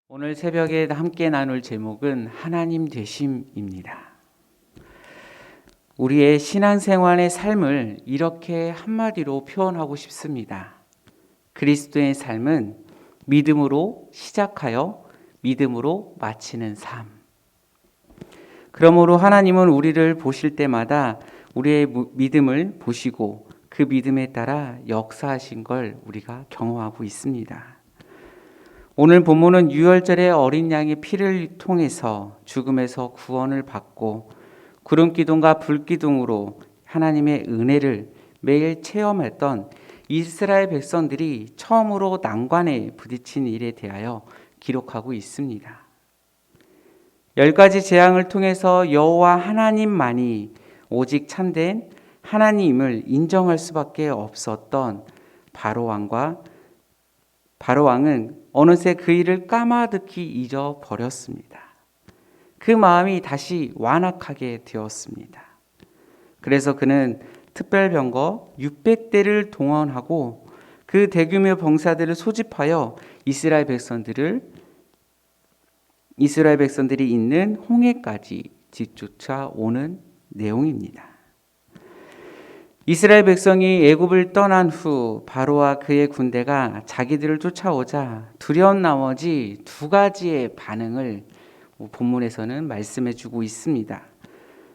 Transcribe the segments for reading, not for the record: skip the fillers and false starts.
오늘 새벽에 함께 나눌 제목은 하나님 되심입니다. 우리의 신앙생활의 삶을 이렇게 한마디로 표현하고 싶습니다. 그리스도의 삶은 믿음으로 시작하여 믿음으로 마치는 삶. 그러므로 하나님은 우리를 보실 때마다 우리의 믿음을 보시고 그 믿음에 따라 역사하신 걸 우리가 경험하고 있습니다. 오늘 본문은 유월절의 어린 양의 피를 통해서 죽음에서 구원을 받고 구름기둥과 불기둥으로 하나님의 은혜를 매일 체험했던 이스라엘 백성들이 처음으로 난관에 부딪힌 일에 대하여 기록하고 있습니다. 10가지 재앙을 통해서 여호와 하나님만이 오직 참된 하나님을 인정할 수밖에 없었던 바로왕은 어느새 그 일을 까마득히 잊어버렸습니다. 그 마음이 다시 완악하게 되었습니다. 그래서 그는 특별병거 600대를 동원하고 그 대규모 병사들을 소집하여 이스라엘 백성들이 있는 홍해까지 뒤쫓아오는 내용입니다. 이스라엘 백성이 애굽을 떠난 후 바로와 그의 군대가 자기들을 쫓아오자 두려운 나머지 두 가지의 반응을 본문에서는 말씀해 주고 있습니다.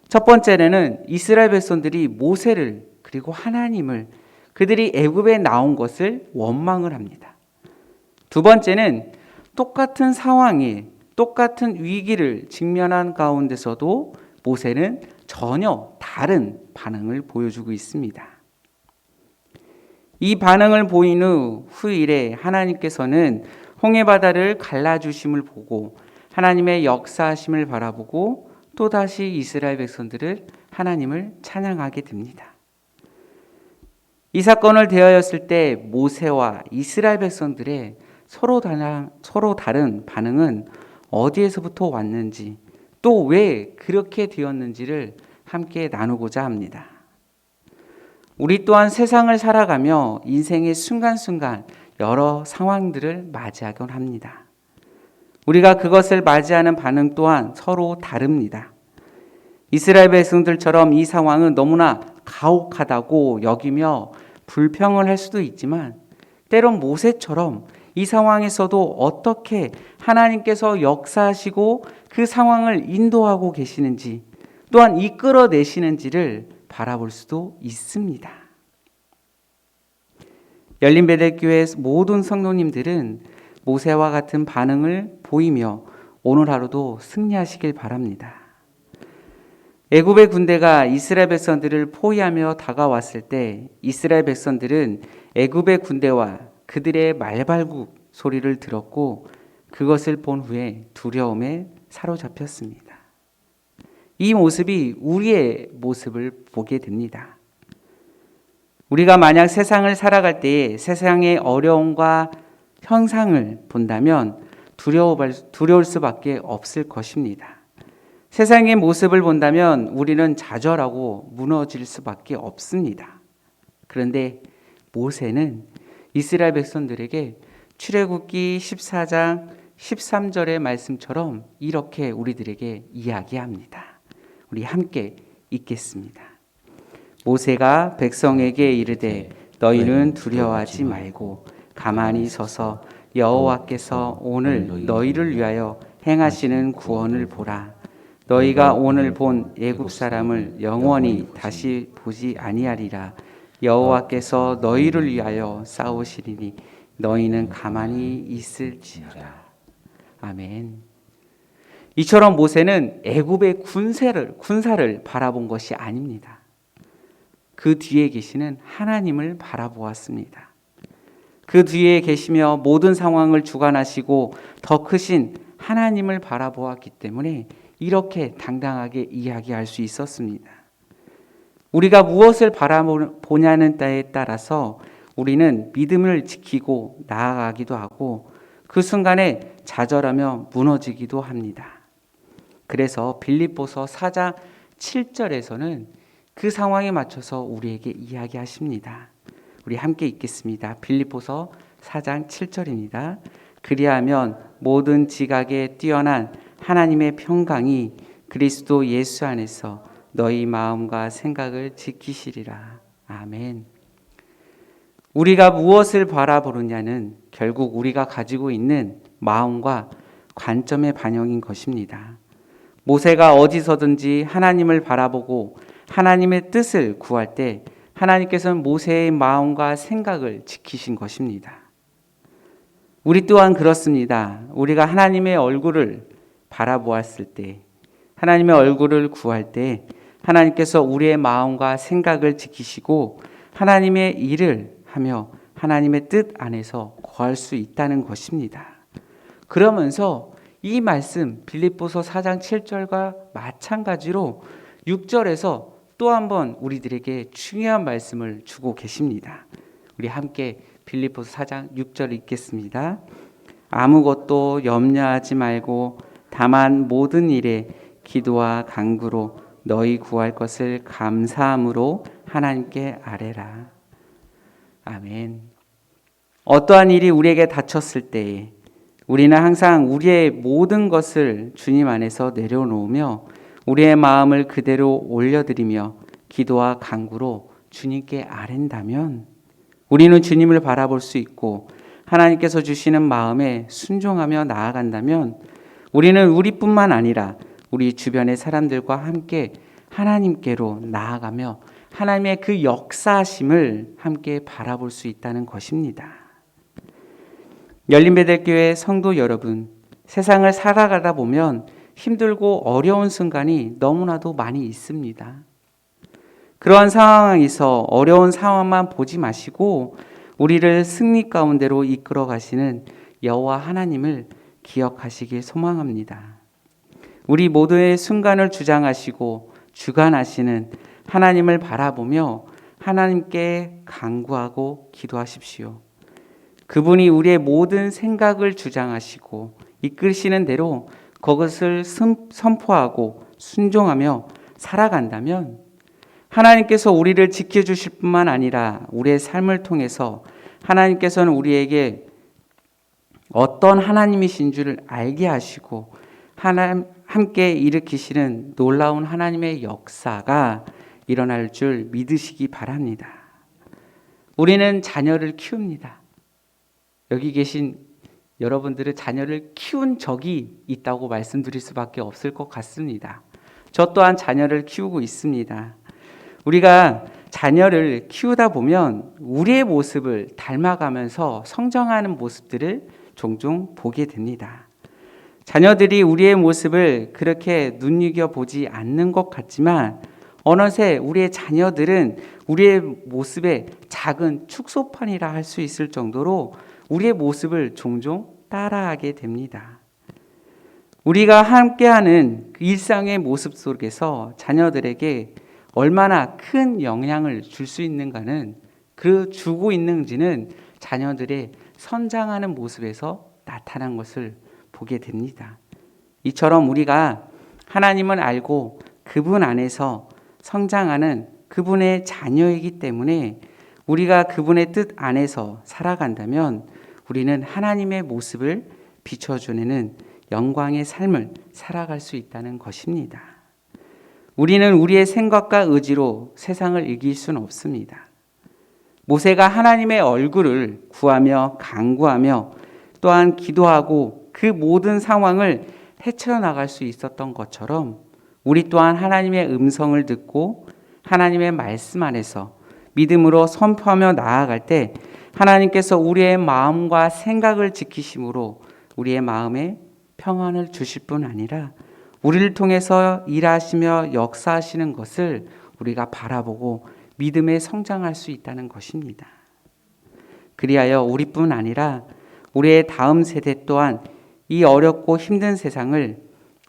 첫 번째는 이스라엘 백성들이 모세를 그리고 하나님을 그들이 애굽에 나온 것을 원망을 합니다. 두 번째는 똑같은 상황에 똑같은 위기를 직면한 가운데서도 모세는 전혀 다른 반응을 보여주고 있습니다. 이 반응을 보인 후 후일에 하나님께서는 홍해바다를 갈라주심을 보고 하나님의 역사하심을 바라보고 또다시 이스라엘 백성들을 하나님을 찬양하게 됩니다. 이 사건을 대하였을 때 모세와 이스라엘 백성들의 서로 다른 반응은 어디에서부터 왔는지 또 왜 그렇게 되었는지를 함께 나누고자 합니다. 우리 또한 세상을 살아가며 인생의 순간순간 여러 상황들을 맞이하곤 합니다. 우리가 그것을 맞이하는 반응 또한 서로 다릅니다. 이스라엘 백성들처럼 이 상황은 너무나 가혹하다고 여기며 불평을 할 수도 있지만 때론 모세처럼 이 상황에서도 어떻게 하나님께서 역사하시고 그 상황을 인도하고 계시는지 또한 이끌어내시는지를 바라볼 수도 있습니다. 열린베델교회 모든 성도님들은 모세와 같은 반응을 보이며 오늘 하루도 승리하시길 바랍니다. 애굽의 군대가 이스라엘 백성들을 포위하며 다가왔을 때 이스라엘 백성들은 애굽의 군대와 그들의 말발굽 소리를 들었고 그것을 본 후에 두려움에 사로잡혔습니다. 이 모습이 우리의 모습을 보게 됩니다. 우리가 만약 세상을 살아갈 때에 세상의 어려움과 현상을 본다면 두려울 수밖에 없을 것입니다. 세상의 모습을 본다면 우리는 좌절하고 무너질 수밖에 없습니다. 그런데 모세는 이스라엘 백성들에게 출애굽기 14장 13절의 말씀처럼 이렇게 우리들에게 이야기합니다. 우리 함께 읽겠습니다. 모세가 백성에게 이르되 너희는 두려워하지 말고 가만히 서서 여호와께서 오늘 너희를 위하여 행하시는 구원을 보라. 너희가 오늘 본 애굽 사람을 영원히 다시 보지 아니하리라. 여호와께서 너희를 위하여 싸우시리니 너희는 가만히 있을지어다. 아멘. 이처럼 모세는 애굽의 군사를 바라본 것이 아닙니다. 그 뒤에 계시는 하나님을 바라보았습니다. 그 뒤에 계시며 모든 상황을 주관하시고 더 크신 하나님을 바라보았기 때문에 이렇게 당당하게 이야기할 수 있었습니다. 우리가 무엇을 바라보냐는 때에 따라서 우리는 믿음을 지키고 나아가기도 하고 그 순간에 좌절하며 무너지기도 합니다. 그래서 빌립보서 4장 7절에서는 그 상황에 맞춰서 우리에게 이야기하십니다. 우리 함께 읽겠습니다. 빌립보서 4장 7절입니다. 그리하면 모든 지각에 뛰어난 하나님의 평강이 그리스도 예수 안에서 너희 마음과 생각을 지키시리라. 아멘. 우리가 무엇을 바라보느냐는 결국 우리가 가지고 있는 마음과 관점의 반영인 것입니다. 모세가 어디서든지 하나님을 바라보고 하나님의 뜻을 구할 때 하나님께서는 모세의 마음과 생각을 지키신 것입니다. 우리 또한 그렇습니다. 우리가 하나님의 얼굴을 바라보았을 때, 하나님의 얼굴을 구할 때 하나님께서 우리의 마음과 생각을 지키시고 하나님의 일을 하며 하나님의 뜻 안에서 거할 수 있다는 것입니다. 그러면서 이 말씀 빌립보서 4장 7절과 마찬가지로 6절에서 또 한 번 우리들에게 중요한 말씀을 주고 계십니다. 우리 함께 빌립보서 4장 6절 읽겠습니다. 아무것도 염려하지 말고 다만 모든 일에 기도와 간구로 너희 구할 것을 감사함으로 하나님께 아뢰라. 아멘. 어떠한 일이 우리에게 닥쳤을 때에 우리는 항상 우리의 모든 것을 주님 안에서 내려놓으며 우리의 마음을 그대로 올려드리며 기도와 간구로 주님께 아랜다면 우리는 주님을 바라볼 수 있고 하나님께서 주시는 마음에 순종하며 나아간다면 우리는 우리뿐만 아니라 우리 주변의 사람들과 함께 하나님께로 나아가며 하나님의 그 역사하심을 함께 바라볼 수 있다는 것입니다. 열린베델교회 성도 여러분, 세상을 살아가다 보면 힘들고 어려운 순간이 너무나도 많이 있습니다. 그러한 상황에서 어려운 상황만 보지 마시고 우리를 승리 가운데로 이끌어 가시는 여호와 하나님을 기억하시길 소망합니다. 우리 모두의 순간을 주장하시고 주관하시는 하나님을 바라보며 하나님께 간구하고 기도하십시오. 그분이 우리의 모든 생각을 주장하시고 이끌시는 대로 그것을 선포하고 순종하며 살아간다면 하나님께서 우리를 지켜주실 뿐만 아니라 우리의 삶을 통해서 하나님께서는 우리에게 어떤 하나님이신 줄 알게 하시고 함께 일으키시는 놀라운 하나님의 역사가 일어날 줄 믿으시기 바랍니다. 우리는 자녀를 키웁니다. 여기 계신 여러분들은 자녀를 키운 적이 있다고 말씀드릴 수밖에 없을 것 같습니다. 저 또한 자녀를 키우고 있습니다. 우리가 자녀를 키우다 보면 우리의 모습을 닮아가면서 성장하는 모습들을 종종 보게 됩니다. 자녀들이 우리의 모습을 그렇게 눈여겨보지 않는 것 같지만 어느새 우리의 자녀들은 우리의 모습의 작은 축소판이라 할 수 있을 정도로 우리의 모습을 종종 따라하게 됩니다. 우리가 함께하는 일상의 모습 속에서 자녀들에게 얼마나 큰 영향을 줄 수 있는가는 주고 있는지는 자녀들의 성장하는 모습에서 나타난 것을 보게 됩니다. 이처럼 우리가 하나님을 알고 그분 안에서 성장하는 그분의 자녀이기 때문에 우리가 그분의 뜻 안에서 살아간다면 우리는 하나님의 모습을 비춰주는 영광의 삶을 살아갈 수 있다는 것입니다. 우리는 우리의 생각과 의지로 세상을 이길 수는 없습니다. 모세가 하나님의 얼굴을 구하며 간구하며 또한 기도하고 그 모든 상황을 헤쳐나갈 수 있었던 것처럼 우리 또한 하나님의 음성을 듣고 하나님의 말씀 안에서 믿음으로 선포하며 나아갈 때 하나님께서 우리의 마음과 생각을 지키심으로 우리의 마음에 평안을 주실 뿐 아니라 우리를 통해서 일하시며 역사하시는 것을 우리가 바라보고 믿음에 성장할 수 있다는 것입니다. 그리하여 우리뿐 아니라 우리의 다음 세대 또한 이 어렵고 힘든 세상을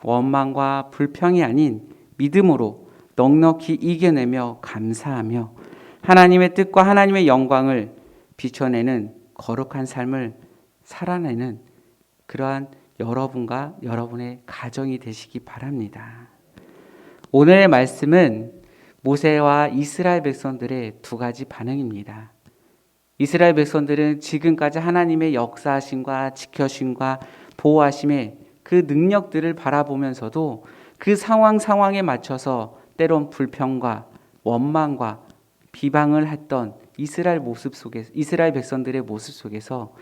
원망과 불평이 아닌 믿음으로 넉넉히 이겨내며 감사하며 하나님의 뜻과 하나님의 영광을 비춰내는 거룩한 삶을 살아내는 그러한 여러분과 여러분의 가정이 되시기 바랍니다. 오늘의 말씀은 모세와 이스라엘 백성들의 두 가지 반응입니다. 이스라엘 백성들은 지금까지 하나님의 역사하심과 지켜심과 보호하심의 그 능력들을 바라보면서도 그 상황에 맞춰서 때론 불평과 원망과 비방을 했던 이스라엘 백성들의 모습 속에서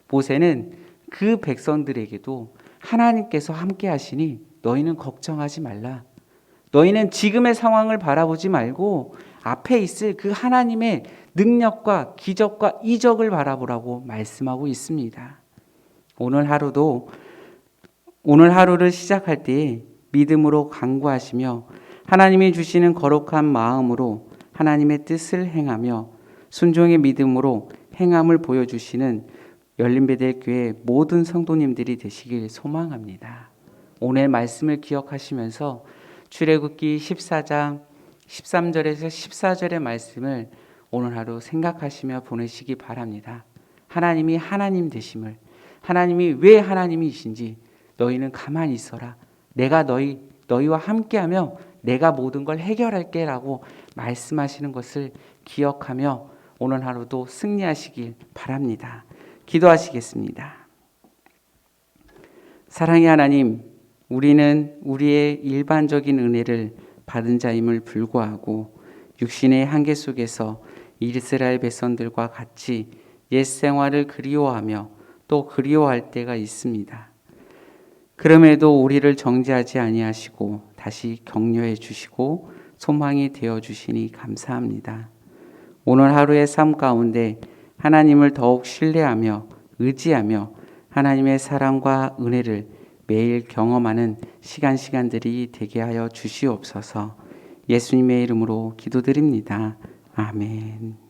모세는 그 백성들에게도 하나님께서 함께 하시니 너희는 걱정하지 말라. 너희는 지금의 상황을 바라보지 말고 앞에 있을 그 하나님의 능력과 기적과 이적을 바라보라고 말씀하고 있습니다. 오늘 하루를 시작할 때 믿음으로 간구하시며 하나님이 주시는 거룩한 마음으로 하나님의 뜻을 행하며 순종의 믿음으로 행함을 보여주시는 열린베델교회 모든 성도님들이 되시길 소망합니다. 오늘 말씀을 기억하시면서 출애굽기 14장 13절에서 14절의 말씀을 오늘 하루 생각하시며 보내시기 바랍니다. 하나님이 하나님 되심을, 하나님이 왜 하나님이신지 너희는 가만히 있어라. 내가 너희와 함께하며 내가 모든 걸 해결할게 라고 말씀하시는 것을 기억하며 오늘 하루도 승리하시길 바랍니다. 기도하시겠습니다. 사랑의 하나님, 우리는 우리의 일반적인 은혜를 받은 자임을 불구하고 육신의 한계 속에서 이스라엘 백성들과 같이 옛 생활을 그리워하며 또 그리워할 때가 있습니다. 그럼에도 우리를 정죄하지 아니하시고 다시 격려해 주시고 소망이 되어 주시니 감사합니다. 오늘 하루의 삶 가운데 하나님을 더욱 신뢰하며 의지하며 하나님의 사랑과 은혜를 매일 경험하는 시간들이 되게 하여 주시옵소서. 예수님의 이름으로 기도드립니다. 아멘.